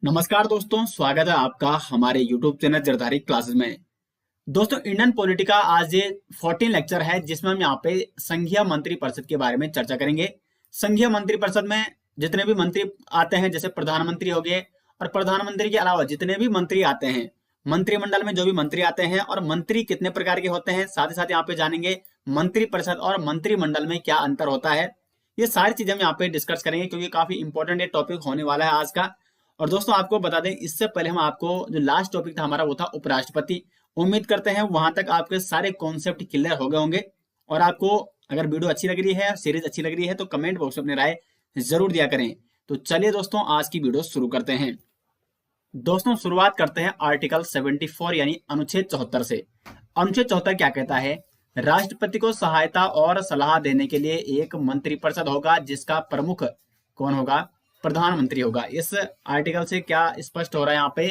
नमस्कार दोस्तों, स्वागत है आपका हमारे YouTube चैनल जरदारी क्लासेस में। दोस्तों, इंडियन पॉलिटी का आज ये 14 लेक्चर है जिसमें हम यहाँ पे संघीय मंत्री परिषद के बारे में चर्चा करेंगे। संघीय मंत्री परिषद में जितने भी मंत्री आते हैं, जैसे प्रधानमंत्री हो गए, और प्रधानमंत्री के अलावा जितने भी मंत्री आते हैं, मंत्रिमंडल में जो भी मंत्री आते हैं, और मंत्री कितने प्रकार के होते हैं, साथ ही साथ यहाँ पे जानेंगे मंत्री परिषद और मंत्रिमंडल में क्या अंतर होता है। ये सारी चीजें हम यहाँ पे डिस्कस करेंगे क्योंकि काफी इंपॉर्टेंट ये टॉपिक होने वाला है आज का। और दोस्तों, आपको बता दें, इससे पहले हम आपको जो लास्ट टॉपिक था हमारा वो था उपराष्ट्रपति। उम्मीद करते हैं वहां तक आपके सारे कॉन्सेप्ट क्लियर हो गए होंगे। और आपको अगर वीडियो अच्छी लग रही है, सीरीज अच्छी लग रही है, तो कमेंट बॉक्स में अपनी राय जरूर दिया करें। तो चलिए दोस्तों, आज की वीडियो शुरू करते हैं। दोस्तों, शुरुआत करते हैं आर्टिकल 74 यानी अनुच्छेद 74 से। अनुच्छेद 74 क्या कहता है? राष्ट्रपति को सहायता और सलाह देने के लिए एक मंत्रिपरिषद होगा जिसका प्रमुख कौन होगा? प्रधानमंत्री होगा। इस आर्टिकल से क्या स्पष्ट हो रहा है यहाँ पे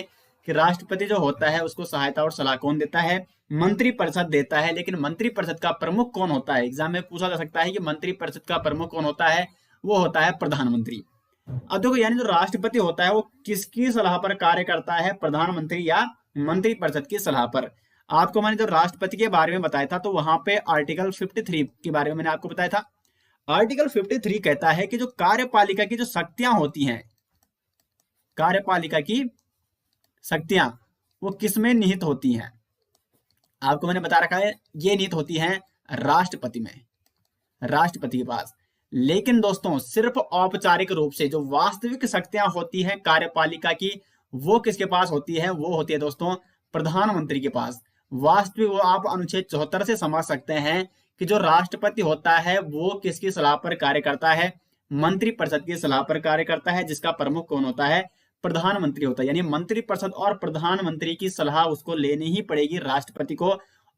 कि राष्ट्रपति जो होता है उसको सहायता और सलाह कौन देता है? मंत्रिपरिषद देता है। लेकिन मंत्रिपरिषद का प्रमुख कौन होता है? एग्जाम में पूछा जा सकता है कि मंत्रिपरिषद का प्रमुख कौन होता है? वो होता है प्रधानमंत्री। अब देखो, यानी जो राष्ट्रपति होता है वो किसकी सलाह पर कार्य करता है? प्रधानमंत्री या मंत्रिपरिषद की सलाह पर। आपको मैंने जो राष्ट्रपति के बारे में बताया था, तो वहां पे आर्टिकल 53 के बारे में मैंने आपको बताया था। आर्टिकल 53 कहता है कि जो कार्यपालिका की जो शक्तियां होती हैं, कार्यपालिका की शक्तियां वो किसमें निहित होती हैं? आपको मैंने बता रखा है, ये निहित होती हैं राष्ट्रपति में, राष्ट्रपति के पास। लेकिन दोस्तों, सिर्फ औपचारिक रूप से जो वास्तविक शक्तियां होती हैं कार्यपालिका की, वो किसके पास होती है? वो होती है दोस्तों प्रधानमंत्री के पास। वास्तविक वो आप अनुच्छेद 74 से समझ सकते हैं कि जो राष्ट्रपति होता है वो किसकी सलाह पर कार्य करता है? मंत्रिपरिषद की सलाह पर कार्य करता है, जिसका प्रमुख कौन होता है? प्रधानमंत्री होता है। यानी मंत्रिपरिषद और प्रधानमंत्री की सलाह उसको लेनी ही पड़ेगी राष्ट्रपति को।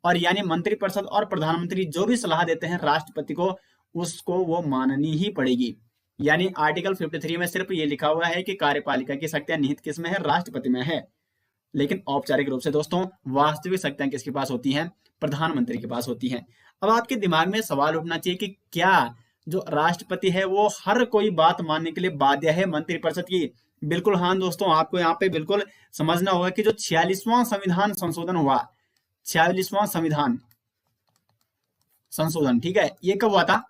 और यानी मंत्रिपरिषद और प्रधानमंत्री जो भी सलाह देते हैं राष्ट्रपति को, उसको वो माननी ही पड़ेगी। यानी आर्टिकल 53 में सिर्फ ये लिखा हुआ है कि कार्यपालिका की शक्तियां निहित किस में है? राष्ट्रपति में है। लेकिन औपचारिक रूप से दोस्तों वास्तविक शक्तियां किसके पास होती हैं? प्रधानमंत्री के पास होती हैं। अब आपके दिमाग में सवाल उठना चाहिए कि क्या जो राष्ट्रपति है वो हर कोई बात मानने के लिए बाध्य है मंत्रिपरिषद की? बिल्कुल हाँ दोस्तों, आपको यहाँ पे बिल्कुल समझना होगा कि जो 46वां संविधान संशोधन हुआ, 46वां संविधान संशोधन, ठीक है, ये कब हुआ था?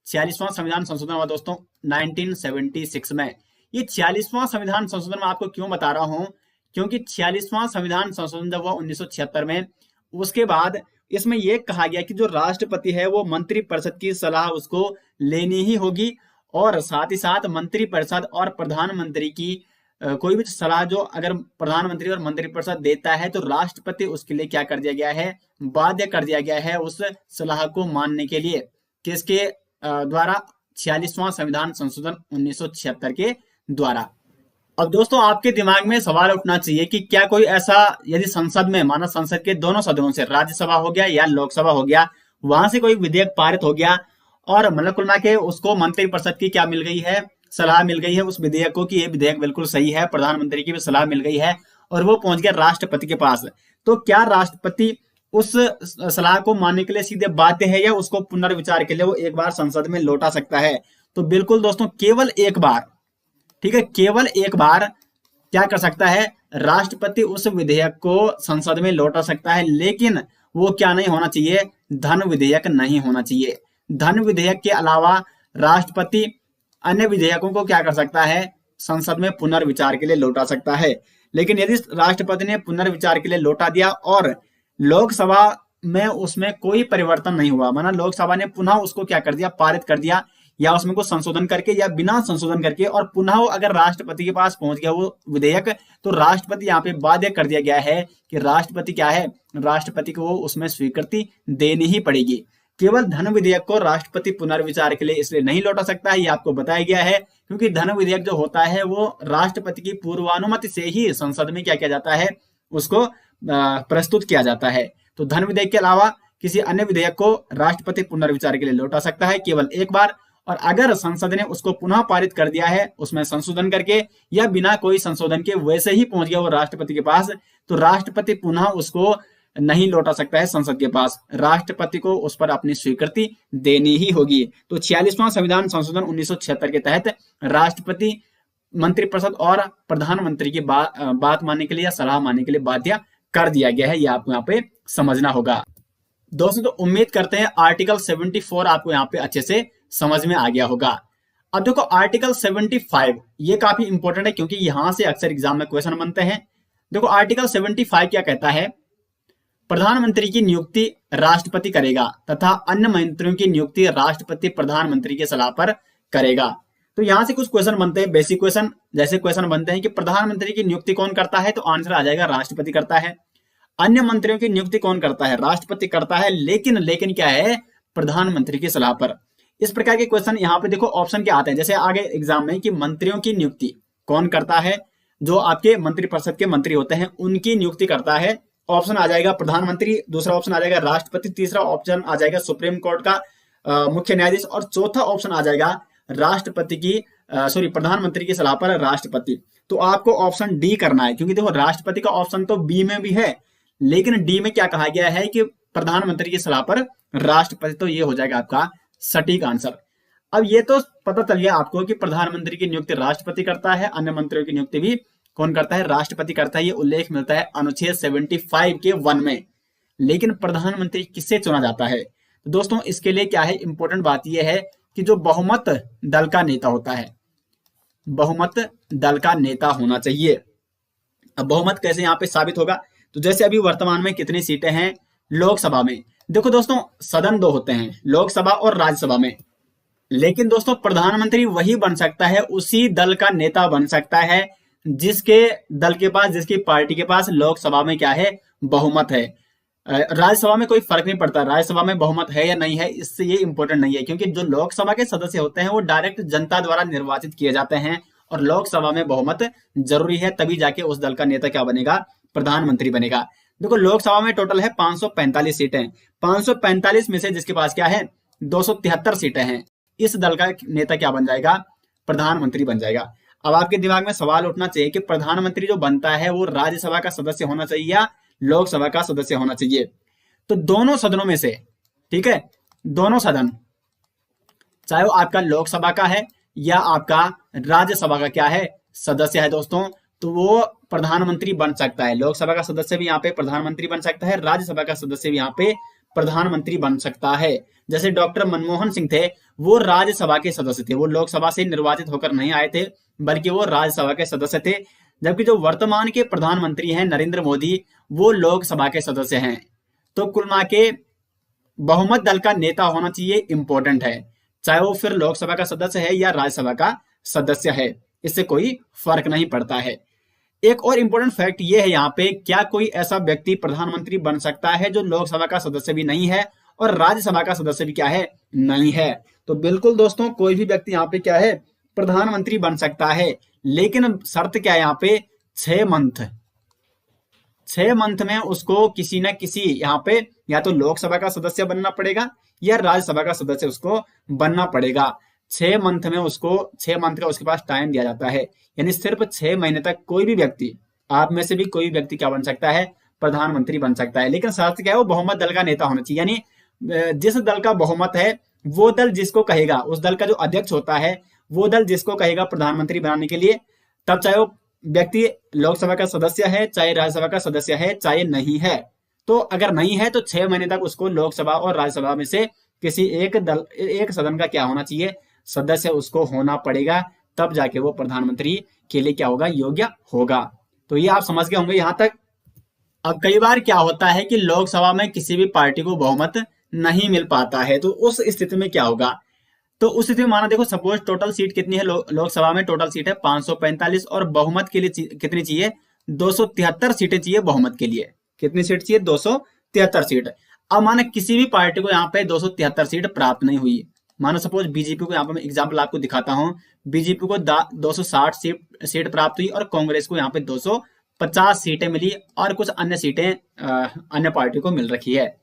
46वां संविधान संशोधन हुआ दोस्तों 1976 में। ये 46वां संविधान संशोधन में आपको क्यों बता रहा हूं? क्योंकि 46वां संविधान संशोधन जब हुआ 1976 में, उसके बाद इसमें यह कहा गया कि जो राष्ट्रपति है वो मंत्रिपरिषद की सलाह उसको लेनी ही होगी। और साथ ही साथ मंत्रिपरिषद और प्रधानमंत्री की कोई भी सलाह जो अगर प्रधानमंत्री और मंत्रिपरिषद देता है, तो राष्ट्रपति उसके लिए क्या कर दिया गया है? बाध्य कर दिया गया है उस सलाह को मानने के लिए। किसके द्वारा? 46वां संविधान संशोधन 1976 के द्वारा। अब दोस्तों, आपके दिमाग में सवाल उठना चाहिए कि क्या कोई ऐसा, यदि संसद में, माना संसद के दोनों सदनों से, राज्यसभा हो गया या लोकसभा हो गया, वहां से कोई विधेयक पारित हो गया और मतलब कुल मिला के उसको मंत्रिपरिषद की क्या मिल गई है? सलाह मिल गई है उस विधेयक को कि ये विधेयक बिल्कुल सही है, प्रधानमंत्री की भी सलाह मिल गई है, और वो पहुंच गया राष्ट्रपति के पास। तो क्या राष्ट्रपति उस सलाह को मानने के लिए सीधे बाध्य है या उसको पुनर्विचार के लिए वो एक बार संसद में लौटा सकता है? तो बिल्कुल दोस्तों, केवल एक बार, ठीक है, केवल एक बार क्या कर सकता है? राष्ट्रपति उस विधेयक को संसद में लौटा सकता है। लेकिन वो क्या नहीं होना चाहिए? धन विधेयक नहीं होना चाहिए। धन विधेयक के अलावा राष्ट्रपति अन्य विधेयकों को क्या कर सकता है? संसद में पुनर्विचार के लिए लौटा सकता है। लेकिन यदि राष्ट्रपति ने पुनर्विचार के लिए लौटा दिया और लोकसभा में उसमें कोई परिवर्तन नहीं हुआ, माना लोकसभा ने पुनः उसको क्या कर दिया? पारित कर दिया, या उसमें कुछ संशोधन करके या बिना संशोधन करके, और पुनः वो अगर राष्ट्रपति के पास पहुंच गया वो विधेयक, तो राष्ट्रपति यहाँ पे बाध्य कर दिया गया है कि राष्ट्रपति क्या है? राष्ट्रपति को उसमें स्वीकृति देनी ही पड़ेगी। केवल धन विधेयक को राष्ट्रपति पुनर्विचार के लिए इसलिए नहीं लौटा सकता है, ये आपको बताया गया है, क्योंकि धन विधेयक जो होता है वो राष्ट्रपति की पूर्वानुमति से ही संसद में क्या किया जाता है? उसको प्रस्तुत किया जाता है। तो धन विधेयक के अलावा किसी अन्य विधेयक को राष्ट्रपति पुनर्विचार के लिए लौटा सकता है केवल एक बार। और अगर संसद ने उसको पुनः पारित कर दिया है उसमें संशोधन करके या बिना कोई संशोधन के वैसे ही पहुंच गया वो राष्ट्रपति के पास, तो राष्ट्रपति पुनः उसको नहीं लौटा सकता है संसद के पास। राष्ट्रपति को उस पर अपनी स्वीकृति देनी ही होगी। तो 46वां संविधान संशोधन 1976 के तहत राष्ट्रपति मंत्रिपरिषद और प्रधानमंत्री की बात मानने के लिए या सलाह मानने के लिए बाध्य कर दिया गया है, ये आपको यहाँ पे समझना होगा। दोस्तों तो उम्मीद करते हैं आर्टिकल 74 आपको यहाँ पे अच्छे से समझ में आ गया होगा। अब देखो आर्टिकल 75 ये काफी इंपॉर्टेंट है क्योंकि यहां से अक्सर एग्जाम में क्वेश्चन बनते हैं। देखो आर्टिकल 75 क्या कहता है, प्रधानमंत्री की नियुक्ति राष्ट्रपति करेगा तथा अन्य मंत्रियों की नियुक्ति राष्ट्रपति प्रधानमंत्री की सलाह पर करेगा। तो यहां से कुछ क्वेश्चन बनते हैं, बेसिक क्वेश्चन। जैसे क्वेश्चन बनते हैं कि प्रधानमंत्री की नियुक्ति कौन करता है, तो आंसर आ जाएगा राष्ट्रपति करता है। अन्य मंत्रियों की नियुक्ति कौन करता है, राष्ट्रपति करता है, लेकिन क्या है, प्रधानमंत्री की सलाह पर। इस प्रकार के क्वेश्चन यहाँ पे देखो ऑप्शन क्या आते हैं, जैसे आगे एग्जाम में कि मंत्रियों की नियुक्ति कौन करता है, जो आपके मंत्रिपरिषद के मंत्री होते हैं उनकी नियुक्ति करता है। ऑप्शन आ जाएगा प्रधानमंत्री, दूसरा ऑप्शन आ जाएगा राष्ट्रपति, तीसरा ऑप्शन आ जाएगा सुप्रीम कोर्ट का मुख्य न्यायाधीश, और चौथा ऑप्शन आ जाएगा प्रधानमंत्री की सलाह पर राष्ट्रपति। तो आपको ऑप्शन डी करना है, क्योंकि देखो राष्ट्रपति का ऑप्शन तो बी में भी है, लेकिन डी में क्या कहा गया है कि प्रधानमंत्री की सलाह पर राष्ट्रपति। तो ये हो जाएगा आपका सटीक आंसर। अब ये तो पता चल गया आपको कि प्रधानमंत्री की नियुक्ति राष्ट्रपति करता है, अन्य मंत्रियों की नियुक्ति भी कौन करता है, राष्ट्रपति करता है। ये उल्लेख मिलता है अनुच्छेद 75 के 1 में। लेकिन प्रधानमंत्री किससे चुना जाता है, तो दोस्तों इसके लिए क्या है, इंपॉर्टेंट बात यह है कि जो बहुमत दल का नेता होता है, बहुमत दल का नेता होना चाहिए। अब बहुमत कैसे यहाँ पे साबित होगा, तो जैसे अभी वर्तमान में कितनी सीटें हैं लोकसभा में, देखो दोस्तों सदन 2 होते हैं, लोकसभा और राज्यसभा में। लेकिन दोस्तों प्रधानमंत्री वही बन सकता है, उसी दल का नेता बन सकता है जिसके दल के पास, जिसकी पार्टी के पास लोकसभा में क्या है, बहुमत है। राज्यसभा में कोई फर्क नहीं पड़ता, राज्यसभा में बहुमत है या नहीं है, इससे ये इंपॉर्टेंट नहीं है, क्योंकि जो लोकसभा के सदस्य होते हैं वो डायरेक्ट जनता द्वारा निर्वाचित किए जाते हैं, और लोकसभा में बहुमत जरूरी है, तभी जाके उस दल का नेता क्या बनेगा, प्रधानमंत्री बनेगा। देखो लोकसभा में टोटल है 545 सीटें, 545 में से जिसके पास क्या है 273 सीटें हैं, इस दल का नेता क्या बन जाएगा, प्रधानमंत्री बन जाएगा। अब आपके दिमाग में सवाल उठना चाहिए कि प्रधानमंत्री जो बनता है वो राज्यसभा का सदस्य होना चाहिए या लोकसभा का सदस्य होना चाहिए। तो दोनों सदनों में से, ठीक है, दोनों सदन, चाहे वो आपका लोकसभा का है या आपका राज्यसभा का क्या है, सदस्य है दोस्तों, तो वो प्रधानमंत्री बन सकता है। लोकसभा का सदस्य भी यहाँ पे प्रधानमंत्री बन सकता है, राज्यसभा का सदस्य भी यहाँ पे प्रधानमंत्री बन सकता है। जैसे डॉक्टर मनमोहन सिंह थे, वो राज्यसभा के सदस्य थे, वो लोकसभा से निर्वाचित होकर नहीं आए थे, बल्कि वो राज्यसभा के सदस्य थे। जबकि जो वर्तमान के प्रधानमंत्री हैं नरेंद्र मोदी, वो लोकसभा के सदस्य हैं। तो कुल मिला के बहुमत दल का नेता होना चाहिए, इंपॉर्टेंट है, चाहे वो फिर लोकसभा का सदस्य है या राज्यसभा का सदस्य है, इससे कोई फर्क नहीं पड़ता है। एक और इंपॉर्टेंट फैक्ट ये है यहाँ पे, क्या कोई ऐसा व्यक्ति प्रधानमंत्री बन सकता है जो लोकसभा का सदस्य भी नहीं है और राज्यसभा का सदस्य भी क्या है, नहीं है। तो बिल्कुल दोस्तों कोई भी व्यक्ति यहाँ पे क्या है, प्रधानमंत्री बन सकता है, लेकिन शर्त क्या है यहाँ पे, 6 मंथ में उसको किसी न किसी यहाँ पे या तो लोकसभा का सदस्य बनना पड़ेगा या राज्यसभा का सदस्य उसको बनना पड़ेगा। 6 मंथ में उसको, 6 मंथ का उसके पास टाइम दिया जाता है, यानी सिर्फ 6 महीने तक कोई भी व्यक्ति, आप में से भी कोई व्यक्ति क्या बन सकता है, प्रधानमंत्री बन सकता है। लेकिन शर्त क्या है, वो बहुमत दल का नेता होना चाहिए, यानी जिस दल का बहुमत है वो दल जिसको कहेगा, उस दल का जो अध्यक्ष होता है वो दल जिसको कहेगा प्रधानमंत्री बनाने के लिए, तब चाहे वो व्यक्ति लोकसभा का सदस्य है, चाहे राज्यसभा का सदस्य है, चाहे नहीं है। तो अगर नहीं है तो 6 महीने तक उसको लोकसभा और राज्यसभा में से किसी एक सदन का क्या होना चाहिए, सदस्य उसको होना पड़ेगा, तब जाके वो प्रधानमंत्री के लिए क्या होगा, योग्य होगा। तो ये आप समझ गए होंगे यहाँ तक। अब कई बार क्या होता है कि लोकसभा में किसी भी पार्टी को बहुमत नहीं मिल पाता है, तो उस स्थिति में क्या होगा, तो उस स्थिति में माना देखो सपोज टोटल सीट कितनी है, लोकसभा में टोटल सीट है 545 और बहुमत के लिए कितनी चाहिए, 273 सीटें चाहिए बहुमत के लिए। कितनी सीट चाहिए, 273 सीट। अब माना किसी भी पार्टी को यहाँ पे 273 सीट प्राप्त नहीं हुई, मानो सपोज बीजेपी को, यहाँ पे मैं एग्जाम्पल आपको दिखाता हूँ, बीजेपी को 260 सीट प्राप्त हुई और कांग्रेस को यहाँ पे 250 सीटें मिली और कुछ अन्य सीटें अन्य पार्टी को मिल रखी है।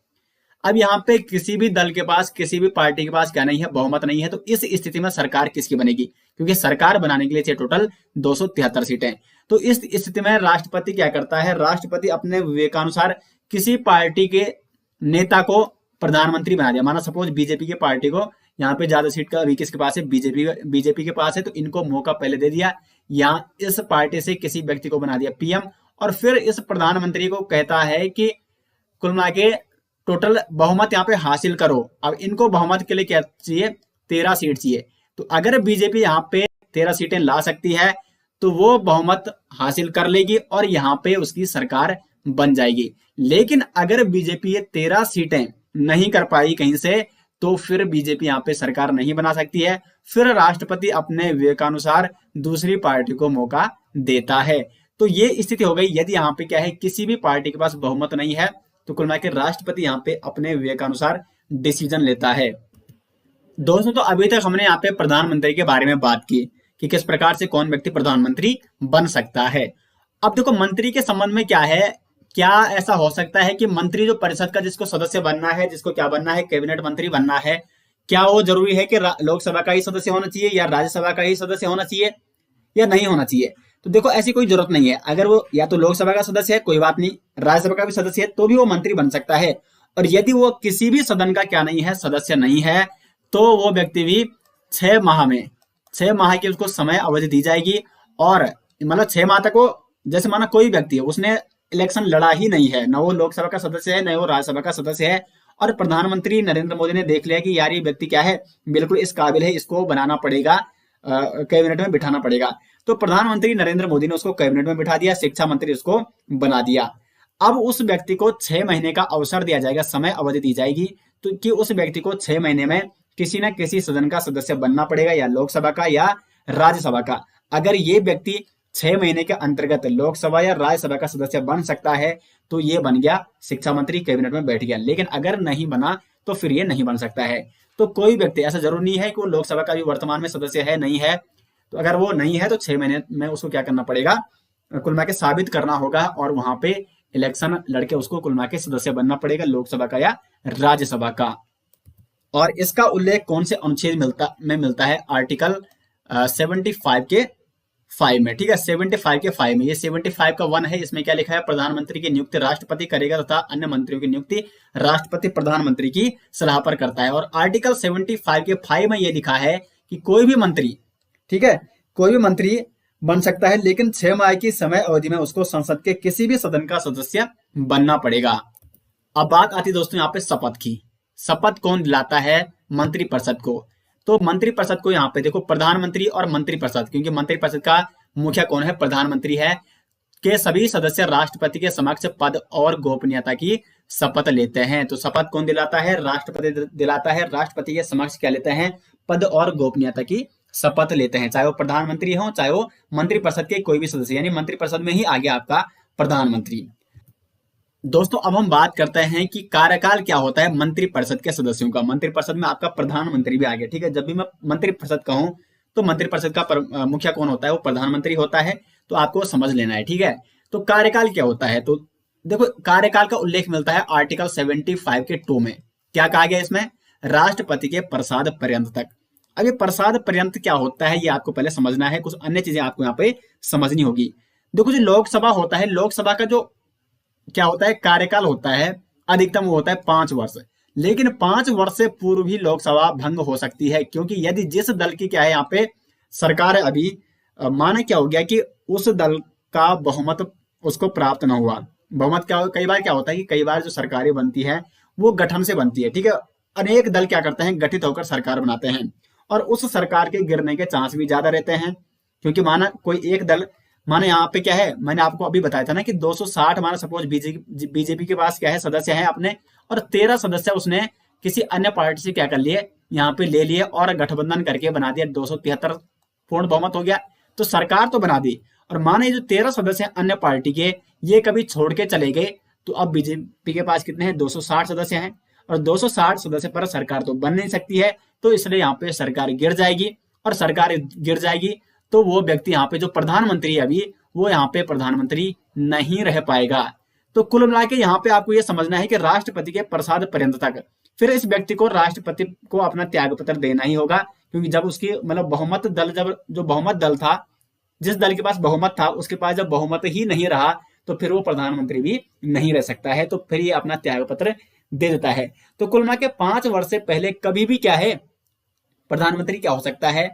अब यहाँ पे किसी भी दल के पास, किसी भी पार्टी के पास क्या नहीं है, बहुमत नहीं है, तो इस स्थिति में सरकार किसकी बनेगी, क्योंकि सरकार बनाने के लिए चाहिए टोटल 273 सीटें। तो इस स्थिति में राष्ट्रपति क्या करता है, राष्ट्रपति अपने विवेकानुसार किसी पार्टी के नेता को प्रधानमंत्री बना दिया। माना सपोज बीजेपी की पार्टी को यहाँ पे ज्यादा सीट का अभी किसके पास है, बीजेपी के पास है, तो इनको मौका पहले दे दिया, या इस पार्टी से किसी व्यक्ति को बना दिया पीएम, और फिर इस प्रधानमंत्री को कहता है कि कुल मिला के टोटल बहुमत यहाँ पे हासिल करो। अब इनको बहुमत के लिए क्या चाहिए, 13 सीट चाहिए। तो अगर बीजेपी यहाँ पे 13 सीटें ला सकती है तो वो बहुमत हासिल कर लेगी और यहाँ पे उसकी सरकार बन जाएगी। लेकिन अगर बीजेपी ये 13 सीटें नहीं कर पाई कहीं से, तो फिर बीजेपी यहाँ पे सरकार नहीं बना सकती है। फिर राष्ट्रपति अपने विवेकानुसार दूसरी पार्टी को मौका देता है। तो ये स्थिति हो गई। यदि यहाँ पे क्या है, किसी भी पार्टी के पास बहुमत नहीं है तो कुल मिलाकर राष्ट्रपति यहाँ पे अपने विवेकानुसार डिसीजन लेता है। दोस्तों, तो अभी तक हमने यहाँ पे प्रधानमंत्री के बारे में बात की कि किस प्रकार से कौन व्यक्ति प्रधानमंत्री बन सकता है। अब देखो, मंत्री के संबंध में क्या है, क्या ऐसा हो सकता है कि मंत्री जो परिषद का जिसको सदस्य बनना है, जिसको क्या बनना है, कैबिनेट मंत्री बनना है, क्या वो जरूरी है कि लोकसभा का ही सदस्य होना चाहिए या राज्यसभा का ही सदस्य होना चाहिए या नहीं होना चाहिए? तो देखो, ऐसी कोई जरूरत नहीं है। अगर वो या तो लोकसभा का सदस्य है, कोई बात नहीं, राज्यसभा का भी सदस्य है, तो भी वो मंत्री बन सकता है। और यदि वो किसी भी सदन का क्या नहीं है, सदस्य नहीं है, तो वो व्यक्ति भी 6 माह की उसको समय अवधि दी जाएगी। और मतलब 6 माह तक वो, जैसे माना कोई व्यक्ति है, उसने इलेक्शन लड़ा ही नहीं है, न वो लोकसभा का सदस्य है, न वो राज्यसभा का सदस्य है, और प्रधानमंत्री नरेंद्र मोदी ने देख लिया कि यार ये व्यक्ति क्या है, बिल्कुल इस काबिल है, इसको बनाना पड़ेगा, कैबिनेट में बिठाना पड़ेगा। तो प्रधानमंत्री नरेंद्र मोदी ने उसको कैबिनेट में बिठा दिया, शिक्षा मंत्री उसको बना दिया। अब उस व्यक्ति को 6 महीने का अवसर दिया जाएगा, समय अवधि दी जाएगी, तो कि उस व्यक्ति को 6 महीने में किसी न किसी सदन का सदस्य बनना पड़ेगा, या लोकसभा का या राज्यसभा का। अगर ये व्यक्ति 6 महीने के अंतर्गत लोकसभा या राज्यसभा का सदस्य बन सकता है तो ये बन गया शिक्षा मंत्री, कैबिनेट में बैठ गया। लेकिन अगर नहीं बना तो फिर ये नहीं बन सकता है। तो कोई व्यक्ति, ऐसा जरूरी नहीं है कि वो लोकसभा का भी वर्तमान में सदस्य है, नहीं है, तो अगर वो नहीं है तो 6 महीने में उसको क्या करना पड़ेगा, कुल मिला के साबित करना होगा, और वहां पे इलेक्शन लड़के उसको कुल मिला के सदस्य बनना पड़ेगा, लोकसभा का या राज्यसभा का। और इसका उल्लेख कौन से अनुच्छेद में मिलता है? आर्टिकल 75 के 5 में। ठीक है, 75 के 5 में, ये 75 का 1 है। इसमें क्या लिखा है? प्रधानमंत्री की नियुक्ति राष्ट्रपति करेगा तथा अन्य मंत्रियों की नियुक्ति राष्ट्रपति प्रधानमंत्री की सलाह पर करता है। और आर्टिकल 75 के 5 में ये लिखा है कि कोई भी मंत्री, ठीक है, कोई भी मंत्री बन सकता है, लेकिन 6 माह की समय अवधि में उसको संसद के किसी भी सदन का सदस्य बनना पड़ेगा। अब बात आती है दोस्तों यहाँ पे शपथ की। शपथ कौन दिलाता है? मंत्रिपरिषद को। तो मंत्रिपरिषद को यहाँ पे देखो, प्रधानमंत्री और मंत्रिपरिषद, क्योंकि मंत्रिपरिषद का मुखिया कौन है? प्रधानमंत्री है, के सभी सदस्य राष्ट्रपति के समक्ष पद और गोपनीयता की शपथ लेते हैं। तो शपथ कौन दिलाता है? राष्ट्रपति दिलाता है। राष्ट्रपति के समक्ष क्या लेते हैं? पद और गोपनीयता की शपथ लेते हैं, चाहे वो प्रधानमंत्री हो, चाहे वो मंत्रिपरिषद के कोई भी सदस्य, यानी मंत्रिपरिषद में ही आ गया आपका प्रधानमंत्री। दोस्तों, अब हम बात करते हैं कि कार्यकाल क्या होता है मंत्रिपरिषद के सदस्यों का। मंत्रिपरिषद में आपका प्रधानमंत्री भी आ गया। ठीक है, जब भी मैं मंत्रिपरिषद कहूं तो मंत्रिपरिषद का मुखिया कौन होता है? वो प्रधानमंत्री होता है। तो आपको समझ लेना है। ठीक है, तो कार्यकाल क्या होता है? तो देखो, कार्यकाल का उल्लेख मिलता है आर्टिकल 75 के 2 में। क्या कहा गया इसमें? राष्ट्रपति के प्रसाद पर्यंत तक। अब ये प्रसाद पर्यंत क्या होता है, ये आपको पहले समझना है। कुछ अन्य चीजें आपको यहाँ पे समझनी होगी। देखो, जो लोकसभा होता है, लोकसभा का जो क्या होता है कार्यकाल होता है, अधिकतम वो होता है 5 वर्ष। लेकिन 5 वर्ष से पूर्व भी लोकसभा भंग हो सकती है, क्योंकि यदि जिस दल की क्या है यहाँ पे सरकार है अभी, माना क्या हो गया कि उस दल का बहुमत उसको प्राप्त न हुआ। बहुमत क्या, कई बार क्या होता है कि कई बार जो सरकारें बनती है वो गठन से बनती है। ठीक है, अनेक दल क्या करते हैं, गठित होकर सरकार बनाते हैं, और उस सरकार के गिरने के चांस भी ज्यादा रहते हैं। क्योंकि माना कोई एक दल, माने यहाँ पे क्या है, मैंने आपको अभी बताया था ना कि 260 माना सपोज बीजेपी के पास क्या है, सदस्य हैं अपने, और 13 सदस्य उसने किसी अन्य पार्टी से क्या कर लिए, यहाँ पे ले लिए और गठबंधन करके बना दिया। 273 पूर्ण बहुमत हो गया, तो सरकार तो बना दी। और माने जो 13 सदस्य हैं अन्य पार्टी के, ये कभी छोड़ के चले गए, तो अब बीजेपी के पास कितने हैं? 260 सदस्य हैं, और 260 सदस्य पर सरकार तो बन नहीं सकती है। तो इसलिए यहाँ पे सरकार गिर जाएगी, और सरकार गिर जाएगी तो वो व्यक्ति यहाँ पे जो प्रधानमंत्री है अभी, वो यहाँ पे प्रधानमंत्री नहीं रह पाएगा। तो कुल मिला के यहाँ पे आपको ये समझना है कि राष्ट्रपति के प्रसाद पर्यंत तक फिर इस व्यक्ति को, राष्ट्रपति को अपना त्याग पत्र देना ही होगा। क्योंकि जब उसकी मतलब बहुमत दल, जब जो बहुमत दल था, जिस दल के पास बहुमत था, उसके पास जब बहुमत ही नहीं रहा, तो फिर वो प्रधानमंत्री भी नहीं रह सकता है। तो फिर ये अपना त्याग पत्र दे देता है। तो कुल मिला के 5 वर्ष से पहले कभी भी क्या है, प्रधानमंत्री क्या हो सकता है,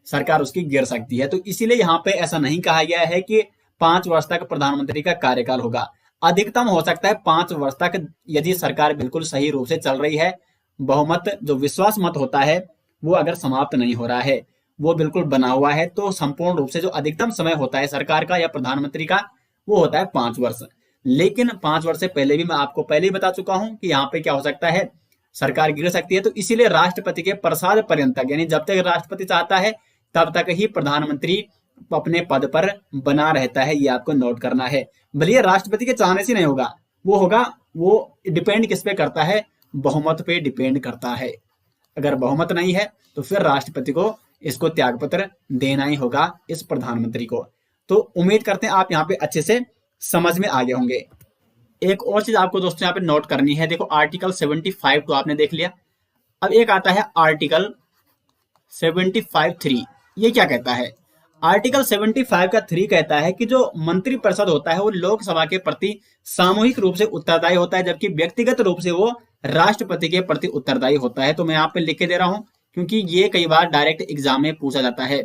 सरकार उसकी गिर सकती है। तो इसीलिए यहाँ पे ऐसा नहीं कहा गया है कि 5 वर्ष तक प्रधानमंत्री का कार्यकाल होगा। अधिकतम हो सकता है 5 वर्ष तक, यदि सरकार बिल्कुल सही रूप से चल रही है, बहुमत जो विश्वास मत होता है वो अगर समाप्त नहीं हो रहा है, वो बिल्कुल बना हुआ है, तो संपूर्ण रूप से जो अधिकतम समय होता है सरकार का या प्रधानमंत्री का वो होता है 5 वर्ष। लेकिन 5 वर्ष से पहले भी मैं आपको पहले ही बता चुका हूं कि यहाँ पे क्या हो सकता है, सरकार गिर सकती है। तो इसीलिए राष्ट्रपति के प्रसाद पर्यंत तक, यानी जब तक राष्ट्रपति चाहता है तब तक ही प्रधानमंत्री अपने पद पर बना रहता है। ये आपको नोट करना है। भले राष्ट्रपति के चाहने से नहीं होगा, वो डिपेंड किस पे करता है, बहुमत पे डिपेंड करता है। अगर बहुमत नहीं है तो फिर राष्ट्रपति को इसको त्यागपत्र देना ही होगा इस प्रधानमंत्री को। तो उम्मीद करते हैं आप यहाँ पे अच्छे से समझ में आ गए होंगे। एक और चीज आपको दोस्तों यहाँ पे नोट करनी है। देखो आर्टिकल 75 तो आपने देख लिया। अब एक आता है आर्टिकल 75(3). ये क्या कहता है? आर्टिकल 75 का 3 कहता है कि जो मंत्रिपरिषद होता है वो लोकसभा के प्रति सामूहिक रूप से उत्तरदायी होता है, जबकि व्यक्तिगत रूप से वो राष्ट्रपति के प्रति उत्तरदायी होता है। तो मैं यहाँ पे लिख के दे रहा हूं क्योंकि ये कई बार डायरेक्ट एग्जाम में पूछा जाता है।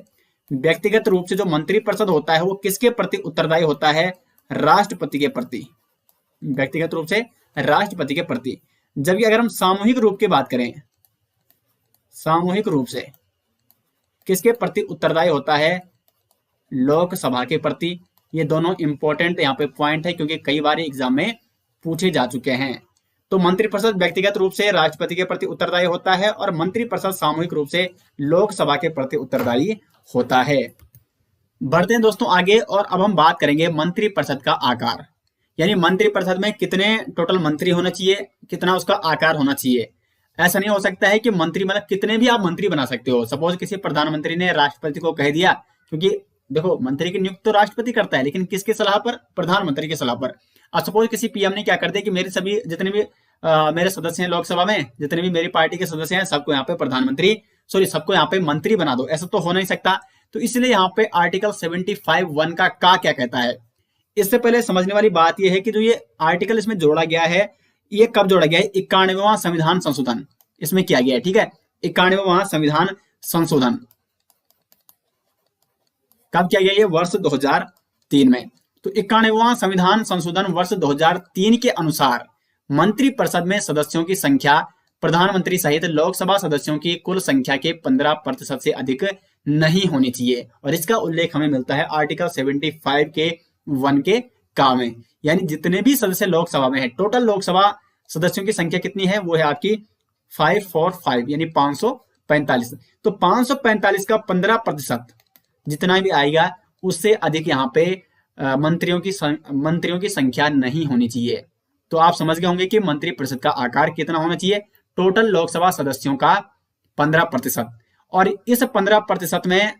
व्यक्तिगत रूप से जो मंत्रिपरिषद होता है वो किसके प्रति उत्तरदायी होता है? राष्ट्रपति के प्रति। व्यक्तिगत रूप से राष्ट्रपति के प्रति। जबकि अगर हम सामूहिक रूप की बात करें, सामूहिक रूप से किसके प्रति उत्तरदायी होता है? लोकसभा के प्रति। ये दोनों इंपॉर्टेंट यहाँ पे पॉइंट है क्योंकि कई बार एग्जाम में पूछे जा चुके हैं। तो मंत्रिपरिषद व्यक्तिगत रूप से राष्ट्रपति के प्रति उत्तरदायी होता है और मंत्रिपरिषद सामूहिक रूप से लोकसभा के प्रति उत्तरदायी होता है। बढ़ते हैं दोस्तों आगे और अब हम बात करेंगे मंत्रिपरिषद का आकार, यानी मंत्रिपरिषद में कितने टोटल मंत्री होना चाहिए, कितना उसका आकार होना चाहिए। ऐसा नहीं हो सकता है कि मंत्री मतलब कितने भी आप मंत्री बना सकते हो। सपोज किसी प्रधानमंत्री ने राष्ट्रपति को कह दिया, क्योंकि देखो मंत्री की नियुक्ति तो राष्ट्रपति करता है, लेकिन किसकी सलाह पर? प्रधानमंत्री की सलाह पर। अब सपोज किसी पीएम ने क्या कर दिया कि मेरे सभी जितने भी मेरे सदस्य हैं लोकसभा में, जितने भी मेरी पार्टी के सदस्य हैं, सबको यहाँ पे सबको यहाँ पे मंत्री बना दो। ऐसा तो हो नहीं सकता। तो इसलिए यहाँ पे आर्टिकल 75(1) का क्या कहता है। इससे पहले समझने वाली बात यह है कि जो ये आर्टिकल इसमें जोड़ा गया है, ये कब जोड़ा गया है? 91वां संविधान संशोधन इसमें किया गया है। ठीक है, 91वां संविधान संशोधन कब किया गया? ये वर्ष 2003 में। तो 91वां संविधान संशोधन वर्ष 2003 के अनुसार मंत्रिपरिषद में सदस्यों की संख्या प्रधानमंत्री सहित लोकसभा सदस्यों की कुल संख्या के 15% से अधिक नहीं होनी चाहिए। और इसका उल्लेख हमें मिलता है आर्टिकल 75 के 1 के का में। यानी जितने भी सदस्य लोकसभा में है, टोटल लोकसभा सदस्यों की संख्या कितनी है? वो है आपकी 545, यानी 545। तो 545 का 15% जितना भी आएगा उससे अधिक यहाँ पे मंत्रियों की संख्या नहीं होनी चाहिए। तो आप समझ गए होंगे कि मंत्रिपरिषद का आकार कितना होना चाहिए? टोटल लोकसभा सदस्यों का 15%। और इस 15% में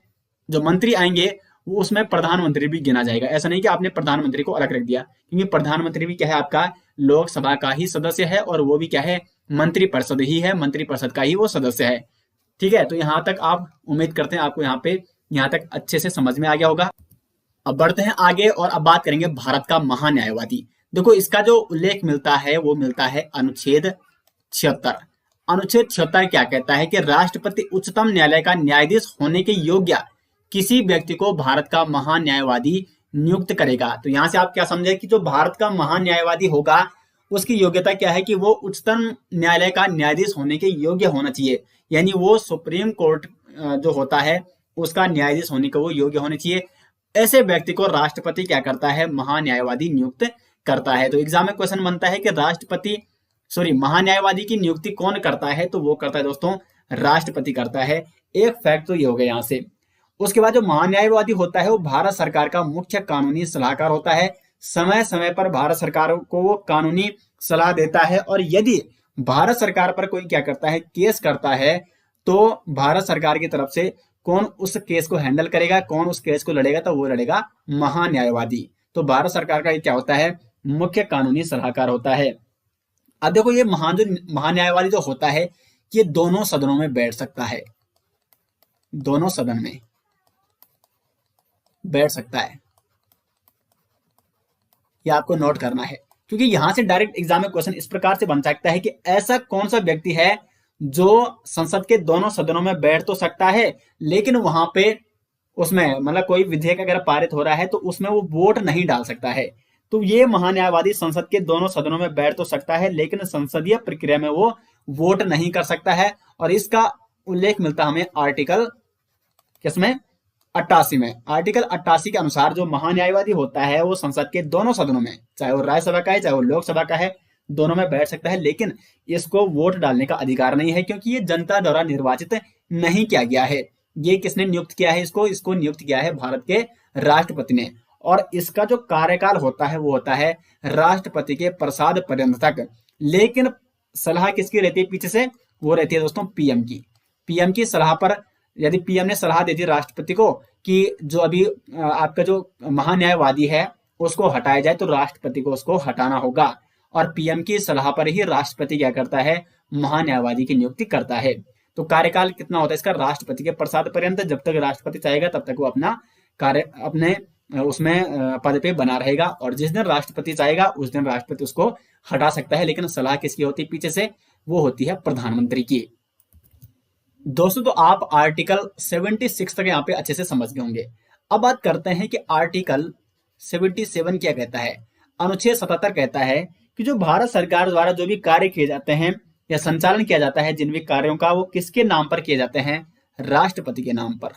जो मंत्री आएंगे वो उसमें प्रधानमंत्री भी गिना जाएगा। ऐसा नहीं कि आपने प्रधानमंत्री को अलग रख दिया, क्योंकि प्रधानमंत्री भी क्या है? आपका लोकसभा का ही सदस्य है और वो भी क्या है? मंत्रिपरिषद ही है, मंत्रिपरिषद का ही वो सदस्य है। ठीक है, तो यहाँ तक आप उम्मीद करते हैं आपको यहाँ तक अच्छे से समझ में आ गया होगा। अब बढ़ते हैं आगे और अब बात करेंगे भारत का महान्यायवादी। देखो इसका जो उल्लेख मिलता है वो मिलता है अनुच्छेद 76। अनुच्छेद 76 क्या कहता है कि राष्ट्रपति उच्चतम न्यायालय का न्यायाधीश होने के योग्य किसी व्यक्ति को भारत का महान्यायवादी नियुक्त करेगा। तो यहां से आप क्या समझे कि जो भारत का महान्यायवादी होगा उसकी योग्यता क्या है? कि वो उच्चतम न्यायालय का न्यायाधीश होने के योग्य होना चाहिए। यानी वो सुप्रीम कोर्ट जो होता है उसका न्यायाधीश होने को वो योग्य होने चाहिए। ऐसे व्यक्ति को राष्ट्रपति क्या करता है? महान्यायवादी नियुक्त करता है। तो एग्जाम में क्वेश्चन बनता है कि महान्यायवादी की नियुक्ति कौन करता है? तो वो करता है दोस्तों राष्ट्रपति करता है। एक फैक्ट तो ये हो गया यहाँ से। उसके बाद जो महान्यायवादी होता है वो भारत सरकार का मुख्य कानूनी सलाहकार होता है। समय समय पर भारत सरकार को वो कानूनी सलाह देता है और यदि भारत सरकार पर कोई क्या करता है? केस करता है, तो भारत सरकार की तरफ से कौन उस केस को हैंडल करेगा, कौन उस केस को लड़ेगा? तो वो लड़ेगा महान्यायवादी। तो भारत सरकार का ये क्या होता है? मुख्य कानूनी सलाहकार होता है। अब देखो ये महान्यायवादी जो होता है ये दोनों सदनों में बैठ सकता है, दोनों सदन में बैठ सकता है। ये आपको नोट करना है क्योंकि यहां से डायरेक्ट एग्जाम में क्वेश्चन इस प्रकार से बन सकता है कि ऐसा कौन सा व्यक्ति है जो संसद के दोनों सदनों में बैठ तो सकता है, लेकिन वहां पे उसमें मतलब कोई विधेयक अगर पारित हो रहा है तो उसमें वो वोट नहीं डाल सकता है। तो ये महान्यायवादी संसद के दोनों सदनों में बैठ तो सकता है, लेकिन संसदीय प्रक्रिया में वो वोट नहीं कर सकता है। और इसका उल्लेख मिलता है हमें आर्टिकल किसमें, 88 में। आर्टिकल 88 के अनुसार जो महान्यायवादी होता है वो संसद के दोनों सदनों में, चाहे वो राज्यसभा का है चाहे वो लोकसभा का है, दोनों में बैठ सकता है, लेकिन इसको वोट डालने का अधिकार नहीं है, क्योंकि ये जनता द्वारा निर्वाचित नहीं किया गया है। ये किसने नियुक्त किया है इसको नियुक्त किया है भारत के राष्ट्रपति ने। और इसका जो कार्यकाल होता है वो होता है राष्ट्रपति के प्रसाद पर्यंत तक। लेकिन सलाह किसकी रहती है पीछे से, वो रहती है दोस्तों पीएम की। पीएम की सलाह पर यदि पीएम ने सलाह दे दी राष्ट्रपति को कि जो अभी आपका जो महान्यायवादी है उसको हटाया जाए, तो राष्ट्रपति को उसको हटाना होगा। और पीएम की सलाह पर ही राष्ट्रपति क्या करता है, महान्यायवादी की नियुक्ति करता है। तो कार्यकाल कितना होता है इसका, राष्ट्रपति के प्रसाद पर्यंत। जब तक राष्ट्रपति चाहेगा तब तक वो अपना कार्य अपने उसमें पद पे बना रहेगा, और जिस दिन राष्ट्रपति चाहेगा उस दिन राष्ट्रपति उसको हटा सकता है। लेकिन सलाह किसकी होती है पीछे से, वो होती है प्रधानमंत्री की। दोस्तों तो आप आर्टिकल 76 तक यहाँ पे अच्छे से समझ गए होंगे। अब बात करते हैं कि आर्टिकल 77 क्या कहता है। अनुच्छेद 77 कहता है कि जो भारत सरकार द्वारा जो भी कार्य किए जाते हैं या संचालन किया जाता है जिन भी कार्यों का, वो किसके नाम पर किए जाते हैं, राष्ट्रपति के नाम पर।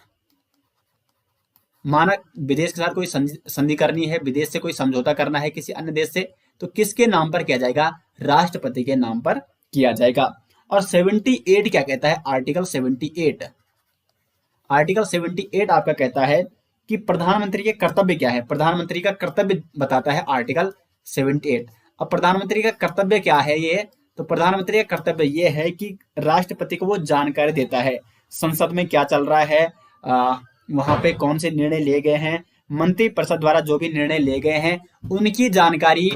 माना विदेश के साथ कोई संधि करनी है, विदेश से कोई समझौता करना है किसी अन्य देश से, तो किसके नाम पर किया जाएगा, राष्ट्रपति के नाम पर किया जाएगा। और 78 क्या कहता है, आर्टिकल 78, आर्टिकल 78 आपका कहता है कि प्रधानमंत्री के कर्तव्य क्या है। प्रधानमंत्री का कर्तव्य बताता है आर्टिकल 78। अब प्रधानमंत्री का कर्तव्य क्या है ये, तो प्रधानमंत्री का कर्तव्य ये है कि राष्ट्रपति को वो जानकारी देता है संसद में क्या चल रहा है, वहां पे कौन से निर्णय लिए गए हैं, मंत्रिपरिषद द्वारा जो भी निर्णय लिए गए हैं उनकी जानकारी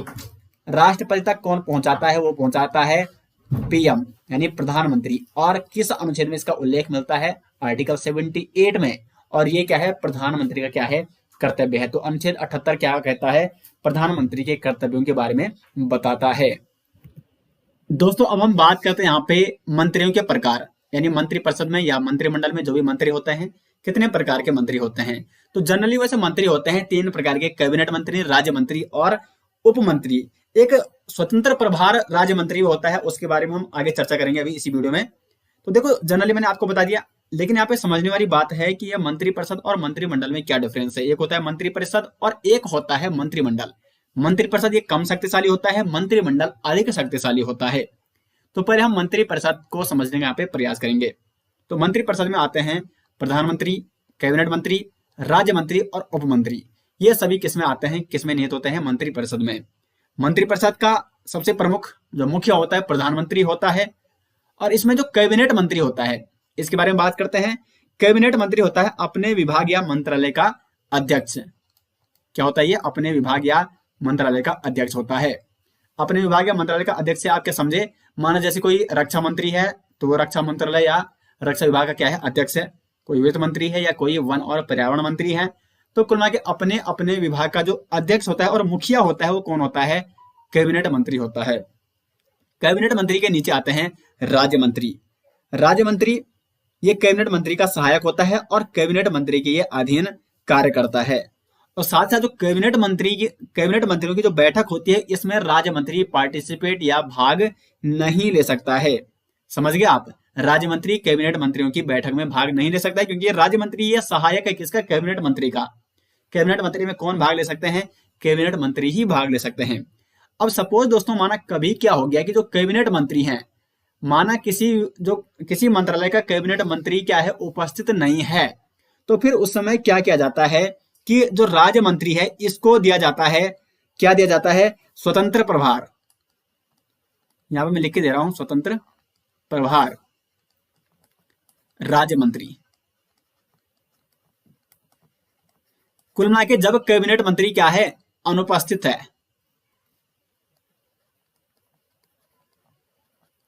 राष्ट्रपति तक कौन पहुंचाता है, वो पहुंचाता है पीएम यानी प्रधानमंत्री। और किस अनुच्छेद में इसका उल्लेख मिलता है, आर्टिकल 78 में। और ये क्या है, प्रधानमंत्री का क्या है, कर्तव्य है। तो अनुच्छेद 78 क्या कहता है, प्रधानमंत्री के कर्तव्यों के बारे में बताता है। दोस्तों अब हम बात करते हैं यहाँ पे मंत्रियों के प्रकार, यानी मंत्रिपरिषद में या मंत्रिमंडल में जो भी मंत्री होते हैं कितने प्रकार के मंत्री होते हैं। तो जनरली वैसे मंत्री होते हैं 3 प्रकार के, कैबिनेट मंत्री, राज्य मंत्री और उप मंत्री। एक स्वतंत्र प्रभार राज्य मंत्री होता है, उसके बारे में हम आगे चर्चा करेंगे अभी इसी वीडियो में। तो देखो जनरली मैंने आपको बता दिया, लेकिन यहाँ पे समझने वाली बात है कि यह मंत्रिपरिषद और मंत्रिमंडल में क्या डिफरेंस है। एक होता है मंत्रिपरिषद और एक होता है मंत्रिमंडल। मंत्रिपरिषद ये कम शक्तिशाली होता है, मंत्रिमंडल अधिक शक्तिशाली होता है। तो पहले हम मंत्रिपरिषद को समझने का यहाँ पे प्रयास करेंगे। तो मंत्रिपरिषद में आते हैं प्रधानमंत्री, कैबिनेट मंत्री, राज्य मंत्री और उप मंत्री। ये सभी किसमें आते हैं, किसमें निहित होते हैं, मंत्रिपरिषद में। मंत्रिपरिषद का सबसे प्रमुख जो मुख्य होता है प्रधानमंत्री होता है। और इसमें जो कैबिनेट मंत्री होता है इसके बारे में बात करते हैं। कैबिनेट मंत्री होता है अपने विभाग या मंत्रालय का अध्यक्ष। क्या होता है ये, अपने विभाग या मंत्रालय का अध्यक्ष होता है। अपने विभाग या मंत्रालय का अध्यक्ष से आप क्या समझे, माना जैसे कोई रक्षा मंत्री है तो वो रक्षा मंत्रालय या रक्षा विभाग का क्या है, अध्यक्ष है। कोई वित्त मंत्री है या कोई वन और पर्यावरण मंत्री है। तो कुल मिला के अपने अपने विभाग का जो अध्यक्ष होता है और मुखिया होता है वो कौन होता है, कैबिनेट मंत्री होता है। कैबिनेट मंत्री के नीचे आते हैं राज्य मंत्री। राज्य मंत्री ये कैबिनेट मंत्री का सहायक होता है और कैबिनेट मंत्री के ये अधीन कार्य करता है। और साथ साथ जो कैबिनेट मंत्रियों की जो बैठक होती है इसमें राज्य मंत्री पार्टिसिपेट या भाग नहीं ले सकता है। समझ गए आप, राज्य मंत्री कैबिनेट मंत्रियों की बैठक में भाग नहीं ले सकता है, क्योंकि राज्य मंत्री ये सहायक है किसका, कैबिनेट मंत्री का। कैबिनेट मंत्री में कौन भाग ले सकते हैं, कैबिनेट मंत्री ही भाग ले सकते हैं। अब सपोज दोस्तों माना कभी क्या हो गया कि जो कैबिनेट मंत्री हैं, माना किसी मंत्रालय का कैबिनेट मंत्री क्या है, उपस्थित नहीं है, तो फिर उस समय क्या किया जाता है कि जो राज्य मंत्री है इसको दिया जाता है, क्या दिया जाता है, स्वतंत्र प्रभार। यहां पे मैं लिख के दे रहा हूं, स्वतंत्र प्रभार राज्य मंत्री। कुल मिला के जब कैबिनेट मंत्री क्या है, अनुपस्थित है,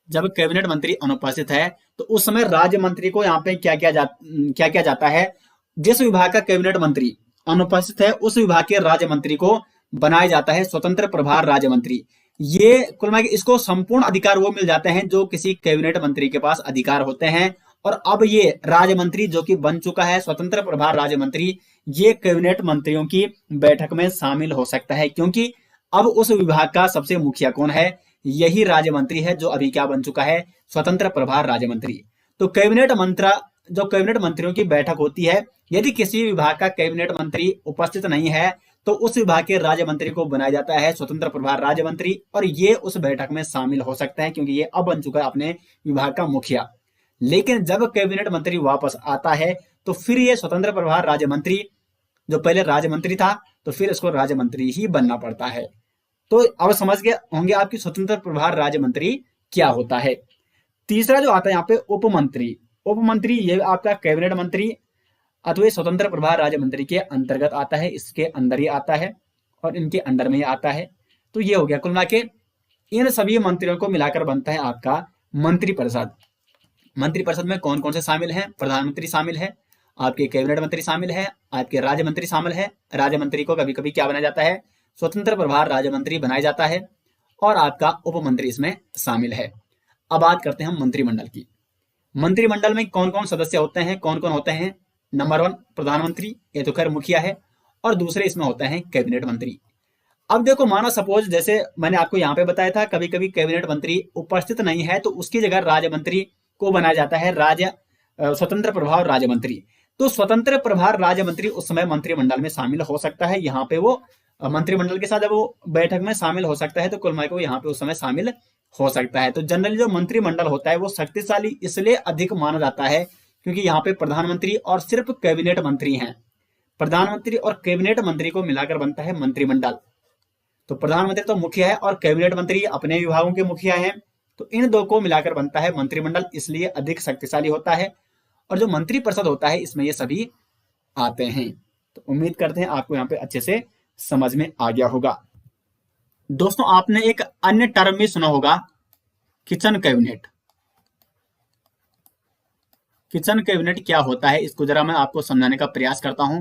जब कैबिनेट मंत्री अनुपस्थित है तो उस समय राज्य मंत्री को यहाँ पे क्या किया जाता है, जिस विभाग का कैबिनेट मंत्री अनुपस्थित है उस विभाग के राज्य मंत्री को बनाया जाता है स्वतंत्र प्रभार राज्य मंत्री। ये कुल मिला के इसको संपूर्ण अधिकार वो मिल जाते हैं जो किसी कैबिनेट मंत्री के पास अधिकार होते हैं। और अब ये राज्य मंत्री जो कि बन चुका है स्वतंत्र प्रभार राज्य मंत्री, ये कैबिनेट मंत्रियों की बैठक में शामिल हो सकता है, क्योंकि अब उस विभाग का सबसे मुखिया कौन है, यही राज्य मंत्री है जो अभी क्या बन चुका है, स्वतंत्र प्रभार राज्य मंत्री। तो कैबिनेट मंत्रियों की बैठक होती है, यदि किसी विभाग का कैबिनेट मंत्री उपस्थित नहीं है तो उस विभाग के राज्य मंत्री को बनाया जाता है स्वतंत्र प्रभार राज्य मंत्री, और ये उस बैठक में शामिल हो सकते हैं क्योंकि ये अब बन चुका है अपने विभाग का मुखिया। लेकिन जब कैबिनेट मंत्री वापस आता है तो फिर ये स्वतंत्र प्रभार राज्य मंत्री, जो पहले राज्य मंत्री था, तो फिर इसको राज्य मंत्री ही बनना पड़ता है। तो अब समझ गए होंगे आपकी स्वतंत्र प्रभार राज्य मंत्री क्या होता है। तीसरा जो आता है यहाँ पे उपमंत्री। उपमंत्री ये आपका कैबिनेट मंत्री अथवा स्वतंत्र प्रभार राज्य मंत्री के अंतर्गत आता है, इसके अंदर ही आता है और इनके अंडर में ही आता है। तो ये हो गया कुल मिला के इन सभी मंत्रियों को मिलाकर बनता है आपका मंत्रिपरिषद। मंत्रिपरिषद में कौन कौन से शामिल हैं, प्रधानमंत्री शामिल है, आपके कैबिनेट मंत्री शामिल है, आपके राज्य मंत्री शामिल है। राज्य मंत्री को कभी कभी क्या बनाया जाता है, स्वतंत्र प्रभार राज्य मंत्री बनाया जाता है, और आपका उप मंत्री इसमें शामिल है। अब बात करते हैं हम मंत्रिमंडल की। मंत्रिमंडल में कौन कौन सदस्य होते हैं, कौन कौन होते हैं। नंबर 1 प्रधानमंत्री, ये तो खैर मुखिया है, और दूसरे इसमें होते हैं कैबिनेट मंत्री। अब देखो माना सपोज जैसे मैंने आपको यहाँ पे बताया था, कभी कभी कैबिनेट मंत्री उपस्थित नहीं है तो उसकी जगह राज्य मंत्री को बनाया जाता है स्वतंत्र प्रभार राज्य मंत्री। तो स्वतंत्र प्रभार राज्य मंत्री उस समय मंत्रिमंडल में शामिल हो सकता है, यहाँ पे वो मंत्रिमंडल के साथ जब वो बैठक में शामिल हो सकता है तो कुल मिला के वो यहाँ पे उस समय शामिल हो सकता है। तो जनरली जो मंत्रिमंडल होता है वो शक्तिशाली इसलिए अधिक माना जाता है क्योंकि यहाँ पे प्रधानमंत्री और सिर्फ कैबिनेट मंत्री हैं। प्रधानमंत्री और कैबिनेट मंत्री को मिलाकर बनता है मंत्रिमंडल। तो प्रधानमंत्री तो मुखिया है और कैबिनेट मंत्री अपने विभागों के मुखिया हैं, तो इन दो को मिलाकर बनता है मंत्रिमंडल, इसलिए अधिक शक्तिशाली होता है। और जो मंत्रिपरिषद होता है इसमें ये सभी आते हैं। तो उम्मीद करते हैं आपको यहाँ पे अच्छे से समझ में आ गया होगा। दोस्तों आपने एक अन्य टर्म भी सुना होगा, किचन कैबिनेट। किचन कैबिनेट क्या होता है इसको जरा मैं आपको समझाने का प्रयास करता हूं।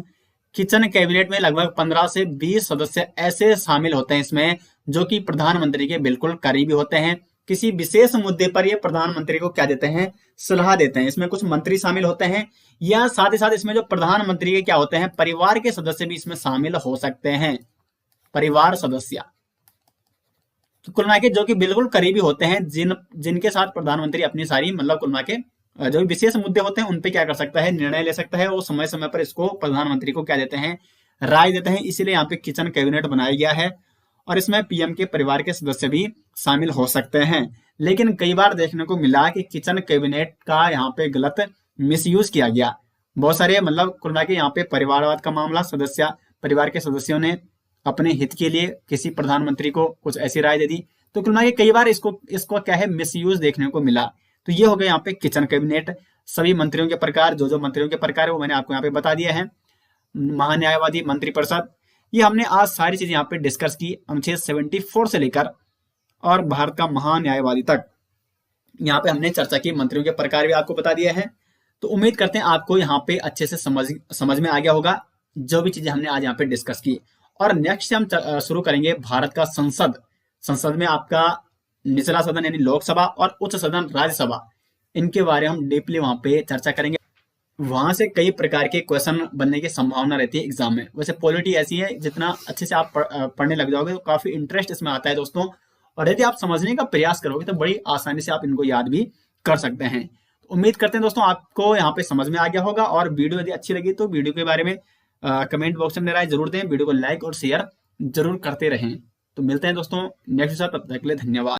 किचन कैबिनेट में लगभग 15 से 20 सदस्य ऐसे शामिल होते हैं इसमें जो कि प्रधानमंत्री के बिल्कुल करीबी होते हैं। किसी विशेष मुद्दे पर ये प्रधानमंत्री को क्या देते हैं, सलाह देते हैं। इसमें कुछ मंत्री शामिल होते हैं, या साथ ही साथ इसमें जो प्रधानमंत्री के क्या होते हैं, परिवार के सदस्य भी इसमें शामिल हो सकते हैं, परिवार सदस्य। तो कुल मिला के जो कि बिल्कुल करीबी होते हैं, जिनके साथ प्रधानमंत्री अपनी सारी मतलब कुल मिला के जो विशेष मुद्दे होते हैं उन पे क्या कर सकता है, निर्णय ले सकता है। वो समय समय पर इसको प्रधानमंत्री को क्या देते हैं, राय देते हैं। इसीलिए यहाँ पे किचन कैबिनेट बनाया गया है, और इसमें पीएम के परिवार के सदस्य भी शामिल हो सकते हैं। लेकिन कई बार देखने को मिला कि किचन कैबिनेट का यहाँ पे गलत मिसयूज किया गया। बहुत सारे मतलब कुल मिला के यहाँ पे परिवारवाद का मामला, परिवार के सदस्यों ने अपने हित के लिए किसी प्रधानमंत्री को कुछ ऐसी राय दे दी, तो कुल मिला के कई बार इसको क्या है, मिसयूज देखने को मिला। तो ये हो गया यहाँ पे किचन कैबिनेट। सभी मंत्रियों के प्रकार, जो मंत्रियों के प्रकार है वो मैंने आपको यहाँ पे बता दिया है। महान्यायवादी मंत्रिपरिषद, ये हमने आज सारी चीजें यहाँ पे डिस्कस की, अनुच्छेद 74 से लेकर और भारत का महान्यायवादी तक यहाँ पे हमने चर्चा की। मंत्रियों के प्रकार भी आपको बता दिया है। तो उम्मीद करते हैं आपको यहाँ पे अच्छे से समझ में आ गया होगा जो भी चीजें हमने आज यहाँ पे डिस्कस की। और नेक्स्ट से हम शुरू करेंगे भारत का संसद में आपका निचला सदन यानी लोकसभा और उच्च सदन राज्यसभा, इनके बारे में हम डीपली वहां पे चर्चा करेंगे। वहां से कई प्रकार के क्वेश्चन बनने की संभावना रहती है एग्जाम में। वैसे पॉलिटी ऐसी है, जितना अच्छे से आप पढ़ने लग जाओगे तो काफी इंटरेस्ट इसमें आता है दोस्तों, और यदि आप समझने का प्रयास करोगे तो बड़ी आसानी से आप इनको याद भी कर सकते हैं। तो उम्मीद करते हैं दोस्तों आपको यहाँ पे समझ में आ गया होगा, और वीडियो यदि अच्छी लगी तो वीडियो के बारे में कमेंट बॉक्स में राय जरूर दें, वीडियो को लाइक और शेयर जरूर करते रहें। तो मिलते हैं दोस्तों नेक्स्ट, तब तक के लिए धन्यवाद।